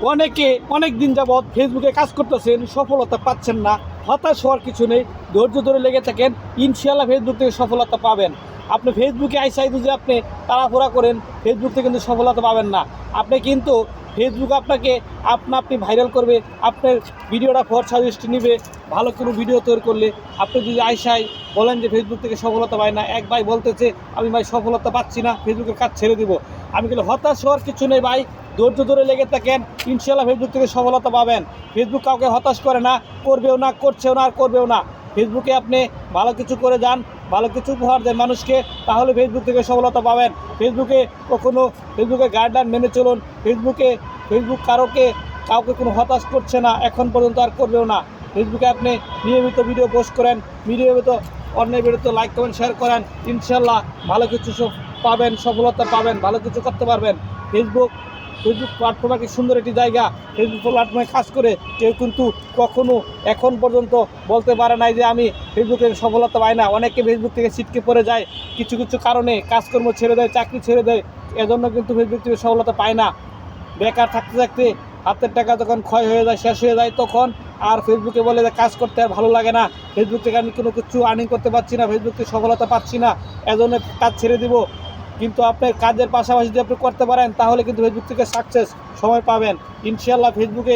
অনেকে অনেক দিন যাবৎ ফেসবুকে কাজ করতেছেন, সফলতা পাচ্ছেন না। হতাশ হওয়ার কিছু নেই, ধৈর্য ধরে লেগে থাকেন, ইনশাআল্লাহ ফেসবুক থেকে সফলতা পাবেন। আপনি ফেসবুকে আইসাই যদি আপনি তাড়াহুড়া করেন, ফেসবুক থেকে কিন্তু সফলতা পাবেন না। আপনি কিন্তু ফেসবুক আপনাকে আপনি ভাইরাল করবে, আপনার ভিডিওটা ফর সাজেস্ট নিবে। ভালো কোনো ভিডিও তৈরি করলে আপনি যদি আইসাই বলেন যে ফেসবুক থেকে সফলতা পায় না, এক ভাই বলতেছে আমি ভাই সফলতা পাচ্ছি না, ফেসবুকের কাজ ছেড়ে দিব। আমি কিন্তু হতাশ হওয়ার কিছু নেই ভাই, ধৈর্য ধরে লেগে থাকেন, ইনশাআল্লাহ ফেসবুক থেকে সফলতা পাবেন। ফেসবুক কাউকে হতাশ করে না, করবেও না, করছেও না আর করবেও না। ফেসবুকে আপনি ভালো কিছু করে যান, ভালো কিছু উপহার দেন মানুষকে, তাহলে ফেসবুক থেকে সফলতা পাবেন। ফেসবুকে কখনো ফেসবুকে গাইডলাইন মেনে চলুন। ফেসবুক কাউকে কোনো হতাশ করছে না, এখন পর্যন্ত আর করবেও না। ফেসবুকে আপনি নিয়মিত ভিডিও পোস্ট করেন, নিয়মিত অন্যের ভিডিওতে লাইক কমেন্ট শেয়ার করেন, ইনশাআল্লাহ ভালো কিছু পাবেন, সফলতা পাবেন, ভালো কিছু করতে পারবেন। ফেসবুক প্ল্যাটফর্ম একটি সুন্দর একটি জায়গা। ফেসবুক প্ল্যাটফর্মে কাজ করে কেউ কিন্তু কখনো এখন পর্যন্ত বলতে পারে নাই যে আমি ফেসবুক থেকে সফলতা পাই না। অনেকে ফেসবুক থেকে ছিটকে পড়ে যায়, কিছু কিছু কারণে কাজকর্ম ছেড়ে দেয়, চাকরি ছেড়ে দেয়, এজন্য কিন্তু ফেসবুক থেকে সফলতা পায় না। বেকার থাকতে থাকতে হাতের টাকা যখন ক্ষয় হয়ে যায়, শেষ হয়ে যায়, তখন আর ফেসবুকে বলে যে কাজ করতে আর ভালো লাগে না, ফেসবুক থেকে আমি কোনো কিছু আর্নিং করতে পারছি না, ফেসবুক থেকে সফলতা পাচ্ছি না, এজন্য কাজ ছেড়ে দিব। কিন্তু আপনার কাজের পাশাপাশি যদি আপনি করতে পারেন, তাহলে কিন্তু ফেসবুক থেকে সাকসেস সময় পাবেন। ইনশাআল্লাহ ফেসবুকে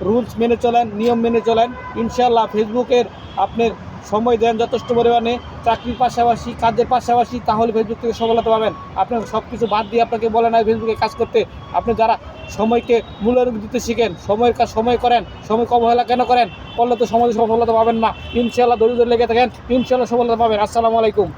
রুলস মেনে চলেন, নিয়ম মেনে চলেন, ইনশাআল্লাহ ফেসবুকের আপনার সময় দেন যথেষ্ট পরিমাণে, চাকরির পাশাপাশি কাজের পাশাপাশি, তাহলে ফেসবুক থেকে সফলতা পাবেন। আপনার সব কিছু বাদ দিয়ে আপনাকে বলে নাই ফেসবুকে কাজ করতে। আপনি যারা সময়কে মূল্য দিতে শিখেন, সময়ের কাজ সময় করেন, সময় অবহেলা কেন করেন, করলে তো সমাজে সফলতা পাবেন না। ইনশাআল্লাহ ধৈর্য লেগে থাকেন, ইনশাআল্লাহ সফলতা পাবেন। আসসালামু আলাইকুম।